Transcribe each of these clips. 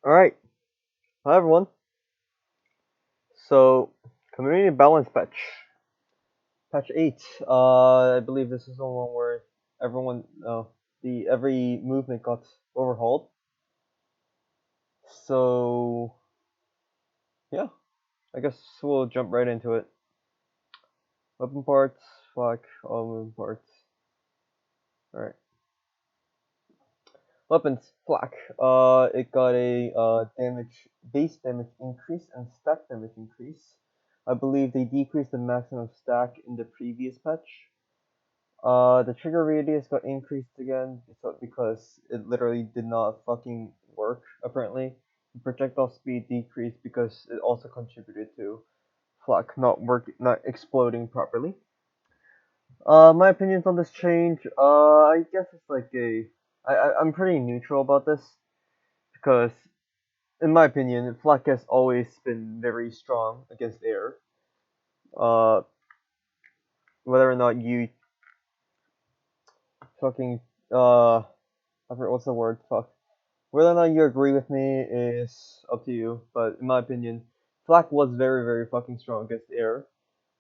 Alright, hi everyone. So, community balance patch 8. I believe this is the one where everyone, every movement got overhauled. So, yeah, I guess we'll jump right into it. Weapon parts, fuck, all movement parts. Alright. Weapons, flak. It got a base damage increase and stack damage increase. I believe they decreased the maximum stack in the previous patch. The trigger radius got increased again because it literally did not fucking work, apparently. The projectile speed decreased because it also contributed to flak not exploding properly. My opinions on this change, I guess it's like I'm pretty neutral about this because, in my opinion, flak has always been very strong against air. Uh, whether or not you fucking, I forget what's the word, fuck. Whether or not you agree with me is up to you, but in my opinion, flak was very, very fucking strong against air.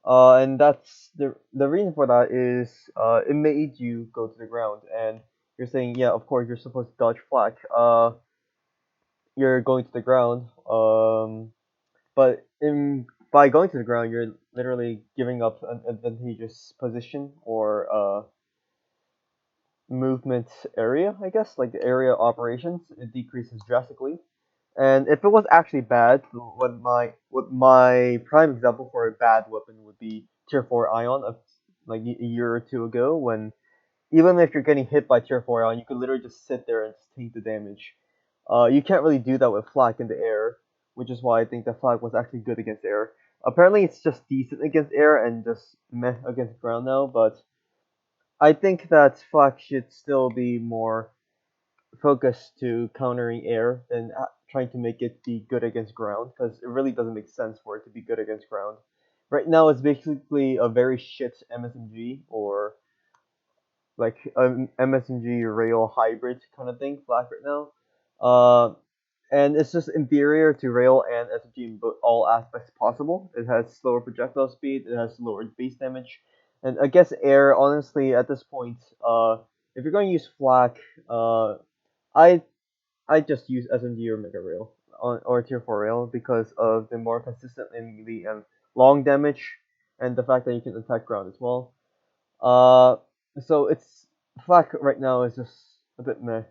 And that's the reason for that is it made you go to the ground, and you're saying, yeah, of course you're supposed to dodge flak. You're going to the ground. But in by going to the ground, you're literally giving up an advantageous position or movement area, I guess, like the area of operations. It decreases drastically. And if it was actually bad, what my prime example for a bad weapon would be Tier 4 Ion of like a year or two ago, when even if you're getting hit by Tier 4 Ion, you could literally just sit there and just take the damage. You can't really do that with Flak in the air, which is why I think that Flak was actually good against air. Apparently, it's just decent against air and just meh against ground now, but I think that Flak should still be more focus to countering air than trying to make it be good against ground, because it really doesn't make sense for it to be good against ground. Right now, it's basically a very shit MSMG or like MSMG rail hybrid kind of thing, Flak right now. Uh, and it's just inferior to rail and SMG in all aspects possible. It has slower projectile speed, it has lower base damage, and I guess air. Honestly, at this point, if you're going to use flak, I I just use SMG or Mega Rail or Tier 4 Rail because of the more consistent in the long damage and the fact that you can attack ground as well. Uh, so it's Flak right now is just a bit meh.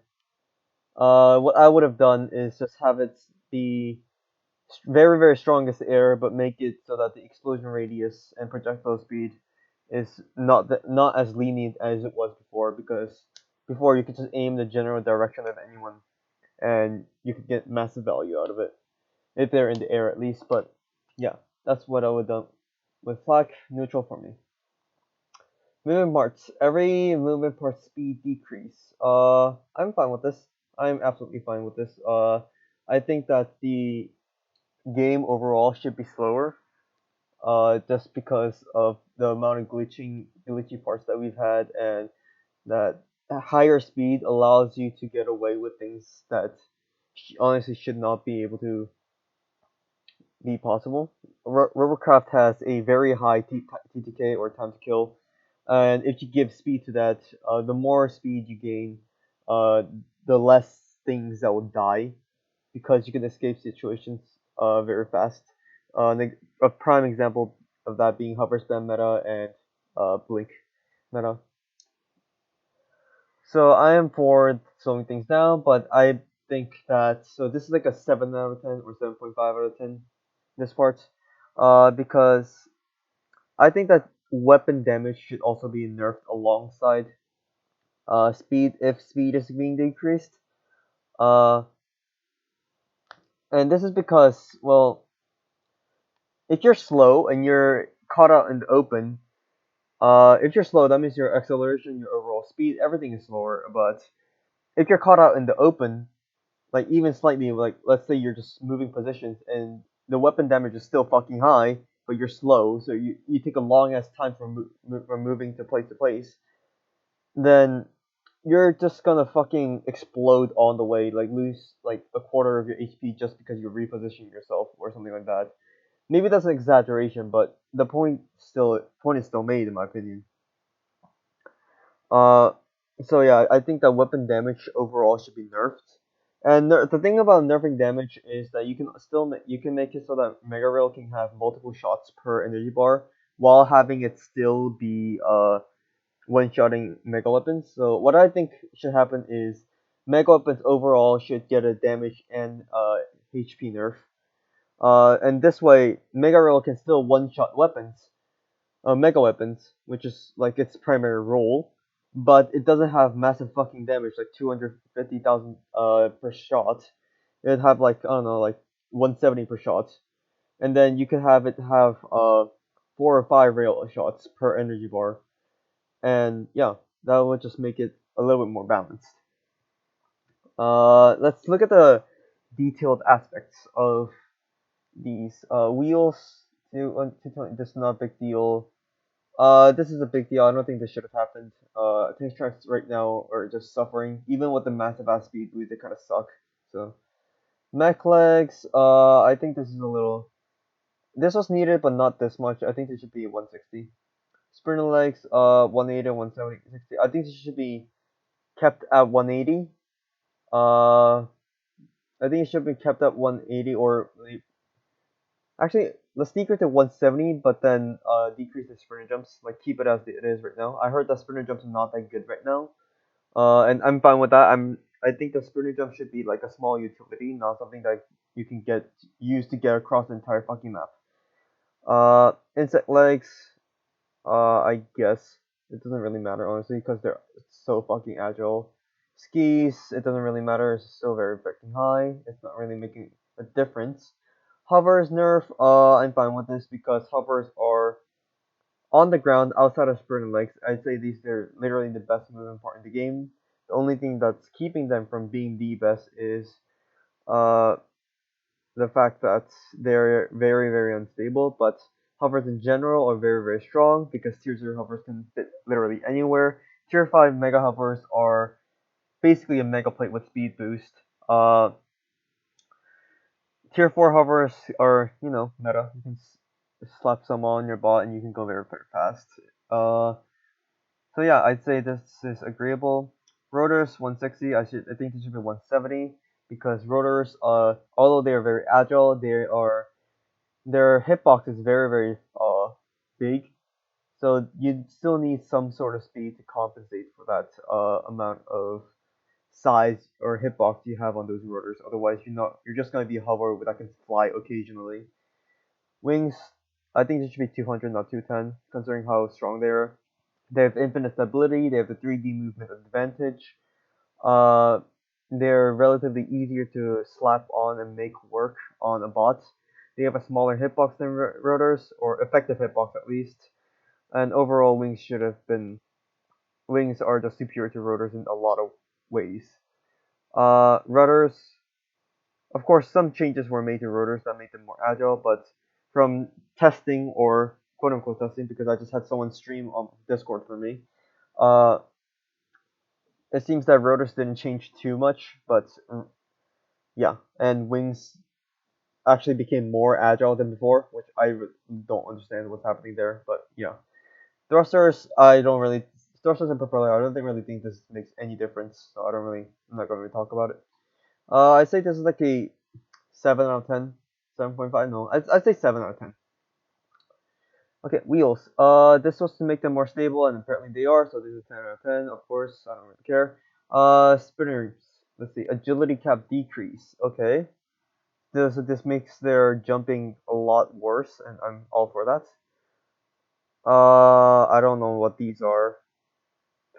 What I would have done is just have it be very very strong as air, but make it so that the explosion radius and projectile speed is not as lenient as it was before, because before you could just aim the general direction of anyone and you could get massive value out of it if they're in the air at least. But yeah, that's what I would do with flak. Neutral for me. Movement parts. Every movement part speed decrease. I'm fine with this. I'm absolutely fine with this. I think that the game overall should be slower. Just because of the amount of glitchy parts that we've had, and that higher speed allows you to get away with things that honestly should not be able to be possible. Rovercraft has a very high TTK or time to kill, and if you give speed to that, the more speed you gain, uh, the less things that will die because you can escape situations very fast. A prime example of that being hover spam meta and blink meta. So I am for slowing things down, but I think that this is like a 7 out of 10 or 7.5 out of 10 this part, because I think that weapon damage should also be nerfed alongside speed if speed is being decreased. Uh, and this is because, well, if you're slow and you're caught out in the open, if you're slow, that means your acceleration, your overall speed, everything is slower. But if you're caught out in the open, like even slightly, like let's say you're just moving positions and the weapon damage is still fucking high, but you're slow, so you take a long ass time from moving to place, then you're just gonna fucking explode on the way, like lose like a quarter of your HP just because you reposition yourself or something like that. Maybe that's an exaggeration, but the point is still made in my opinion. Uh, so yeah, I think that weapon damage overall should be nerfed. And the thing about nerfing damage is that you can make it so that Mega Rail can have multiple shots per energy bar while having it still be one-shotting Mega Weapons. So what I think should happen is Mega Weapons overall should get a damage and HP nerf. And this way Mega Rail can still one-shot weapons, mega weapons, which is like its primary role, but it doesn't have massive fucking damage, like 250,000 per shot. It'd have like I don't know, like 170 per shot, and then you could have it have 4 or 5 rail shots per energy bar, and yeah, that would just make it a little bit more balanced. Let's look at the detailed aspects of these wheels. This is not a big deal. This is a big deal. I don't think this should have happened. Tank tracks right now are just suffering. Even with the massive ass speed boost, they kind of suck. So mech legs. I think this is a little. This was needed, but not this much. I think this should be 160. Sprinter legs. 180, 170, 60. I think this should be kept at 180. Uh, I think it should be kept at 180 or actually let's decrease to 170, but then decrease the sprinter jumps. Like keep it as it is right now. I heard that sprinter jumps are not that good right now. And I'm fine with that. I think the sprinter jump should be like a small utility, not something that you can get used to get across the entire fucking map. Insect legs, I guess it doesn't really matter honestly because they're so fucking agile. Skis, it doesn't really matter. It's still very fucking high. It's not really making a difference. Hovers nerf, I'm fine with this because hovers are on the ground outside of sprint and legs. I'd say these are literally the best movement part in the game. The only thing that's keeping them from being the best is uh, the fact that they're very, very unstable. But hovers in general are very, very strong because tier 0 hovers can fit literally anywhere. Tier 5 mega hovers are basically a mega plate with speed boost. Uh, Tier 4 hovers are, meta. You can slap some on your bot and you can go very, very fast. Uh, So yeah, I'd say this is agreeable. Rotors 160. I think it should be 170 because rotors, although they are very agile, their hitbox is very very big. So you still need some sort of speed to compensate for that amount of size or hitbox you have on those rotors. Otherwise, you're just gonna be a hover that can fly occasionally. Wings, I think it should be 200, not 210, considering how strong they are. They have infinite stability. They have the 3D movement advantage. Uh, they're relatively easier to slap on and make work on a bot. They have a smaller hitbox than rotors, or effective hitbox at least. And overall, wings are just superior to rotors in a lot of ways. Rotors, of course, some changes were made to rotors that made them more agile, but from testing or quote unquote testing, because I just had someone stream on Discord for me. Uh, it seems that rotors didn't change too much, but yeah, and wings actually became more agile than before, which I don't understand what's happening there. But yeah, thrusters, I don't really thrusters and propeller. I don't think really think this makes any difference, so I'm not gonna really talk about it. I'd say this is like a 7 out of 10, 7.5. No, I'd say 7 out of 10. Okay, wheels. This was to make them more stable, and apparently they are. So this is 10 out of 10. Of course, I don't really care. Spinners. Let's see. Agility cap decrease. Okay. This makes their jumping a lot worse, and I'm all for that. I don't know what these are.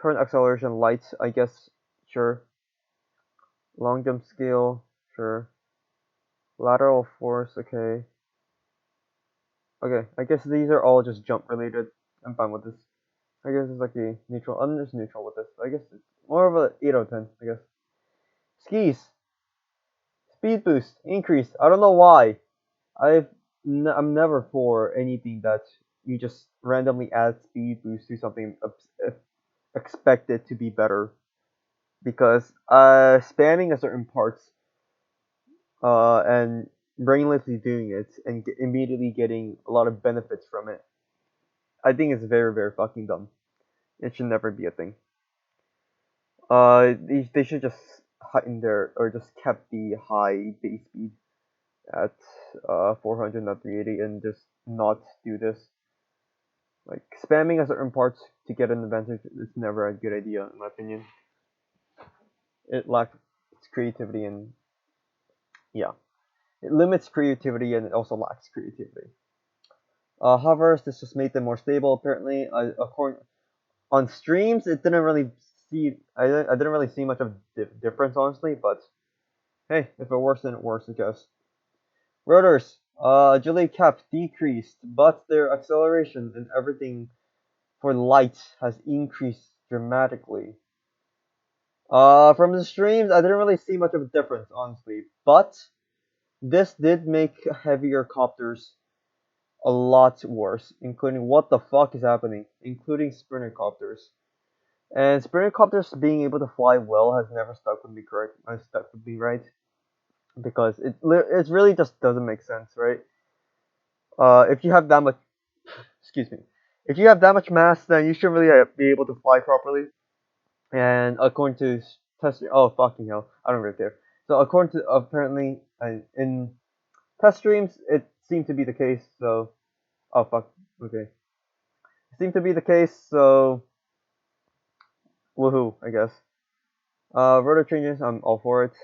Turn acceleration light. I guess. Sure. Long jump scale. Sure. Lateral force. Okay. Okay. I guess these are all just jump related. I'm fine with this. I guess it's like a neutral. I'm just neutral with this. I guess it's more of a 8 out of 10. I guess. Skis. Speed boost. Increase. I don't know why. I'm never for anything that you just randomly add speed boost to something expected to be better. because spamming a certain parts and brainlessly doing it and immediately getting a lot of benefits from it, I think it's very very fucking dumb. It should never be a thing. They should just heighten their or just kept the high base speed at 400, not 380, and just not do this. Like spamming a certain parts to get an advantage is never a good idea in my opinion. It lacks creativity and yeah, it limits creativity and it also lacks creativity. Hovers, this just made them more stable apparently. According on streams, it didn't really I didn't really see much of difference honestly, but hey, if it works, then it works, I guess. Rotors, agility cap decreased, but their acceleration and everything for light has increased dramatically. From the streams, I didn't really see much of a difference, honestly, but this did make heavier copters a lot worse, including what the fuck is happening, including sprinter copters. And sprinter copters being able to fly well has never stuck with me correct. Stuck with me right because it really just doesn't make sense, right? If you have that much, excuse me, if you have that much mass, then you should really be able to fly properly. And according to test, oh fucking hell, I don't really care. So according to apparently in test streams, it seemed to be the case. So oh fuck, okay, it seemed to be the case. So woohoo, I guess. Rotor changes, I'm all for it.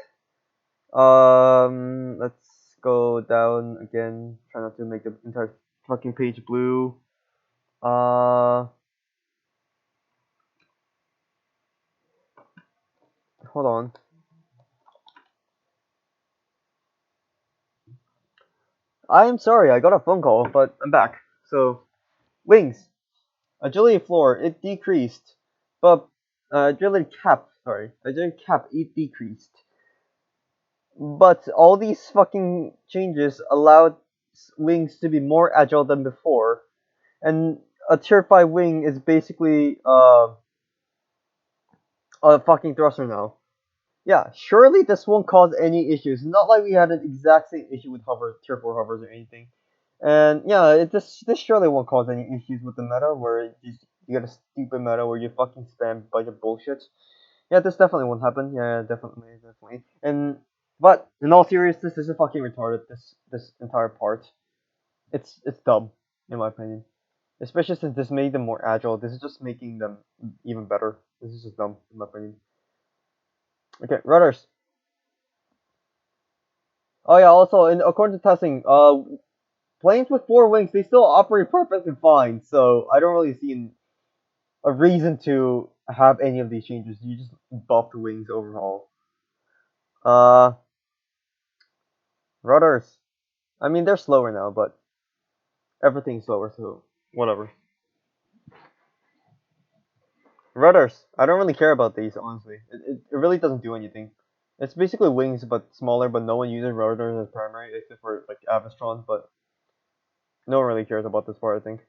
Let's go down again. Try not to make the entire fucking page blue. Uh, hold on. I am sorry, I got a phone call, but I'm back. So, wings. Agility floor, it decreased. But, agility cap, it decreased. But all these fucking changes allowed wings to be more agile than before. And a tier 5 wing is basically, a fucking thruster now. Yeah, surely this won't cause any issues. Not like we had an exact same issue with hover tier 4 hovers or anything. And yeah, this surely won't cause any issues with the meta where you get a stupid meta where you fucking spam a bunch of bullshit. Yeah, this definitely won't happen. Yeah, definitely. And but in all seriousness, this is fucking retarded. This entire part, it's dumb in my opinion. Especially since this made them more agile. This is just making them even better. This is just dumb in my opinion. Okay, rudders. Oh yeah, also, according to testing, planes with four wings they still operate perfectly fine. So I don't really see a reason to have any of these changes. You just buff the wings overall. Uh, rudders. I mean they're slower now, but everything's slower, so whatever. Rudders. I don't really care about these honestly. It really doesn't do anything. It's basically wings but smaller, but no one uses rudders as primary except for like Avastron, but no one really cares about this part, I think.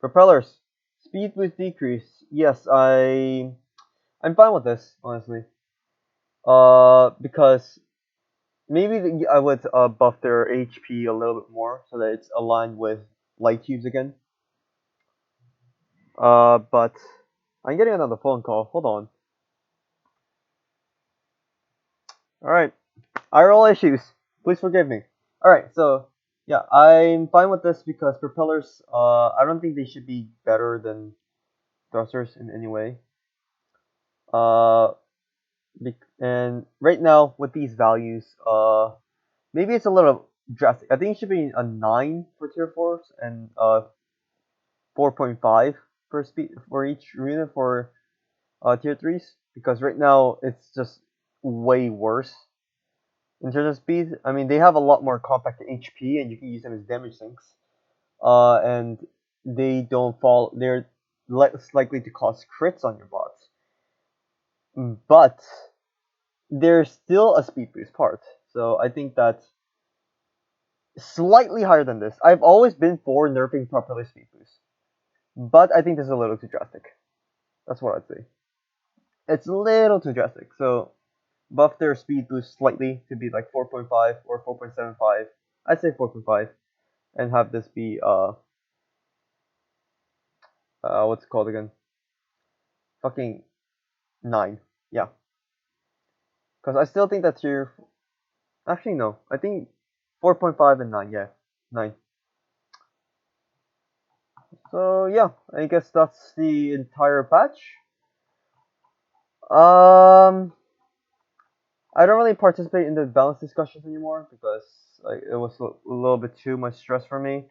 Propellers. Speed boost decrease. Yes, I'm fine with this, honestly. Because maybe I would buff their HP a little bit more so that it's aligned with light tubes again. But I'm getting another phone call. Hold on. All right. IRL issues. Please forgive me. All right. So yeah, I'm fine with this because propellers. I don't think they should be better than thrusters in any way. Uh, and right now with these values, maybe it's a little drastic. I think it should be a 9 for tier 4s and 4.5 for speed for each unit for tier 3s because right now it's just way worse in terms of speed. I mean, they have a lot more compact HP and you can use them as damage sinks. And they don't fall. They're less likely to cause crits on your bots, but there's still a speed boost part. So I think that's slightly higher than this. I've always been for nerfing properly speed boost, but I think this is a little too drastic. That's what I'd say. It's a little too drastic. So buff their speed boost slightly to be like 4.5 or 4.75. I'd say 4.5, and have this be what's it called again? Fucking 9. Yeah, because I still think that tier. Actually, no. I think 4.5 and 9. Yeah, 9. So yeah, I guess that's the entire patch. Um, I don't really participate in the balance discussions anymore because like, it was a little bit too much stress for me.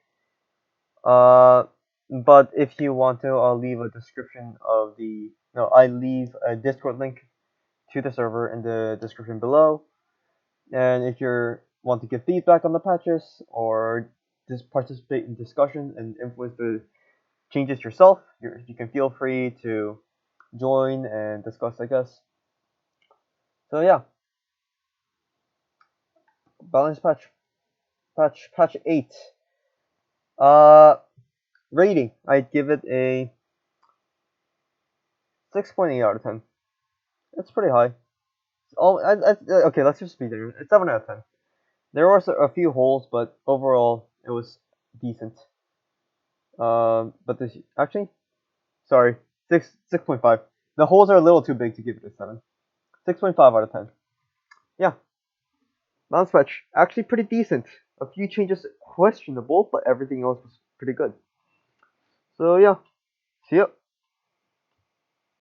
Uh, but if you want to, I'll leave a description of the. No, I leave a Discord link to the server in the description below. And if you want to give feedback on the patches or just participate in discussion and influence the changes yourself, you can feel free to join and discuss, I guess. So yeah, balance patch 8. Uh, rating, I'd give it a 6.8 out of 10. It's pretty high. Okay, let's just be there. It's 7 out of 10. There were a few holes, but overall it was decent. But this actually, sorry, 6.5. The holes are a little too big to give it a 7. 6.5 out of 10. Yeah, bounce patch actually pretty decent. A few changes questionable, but everything else was pretty good. So yeah, see ya.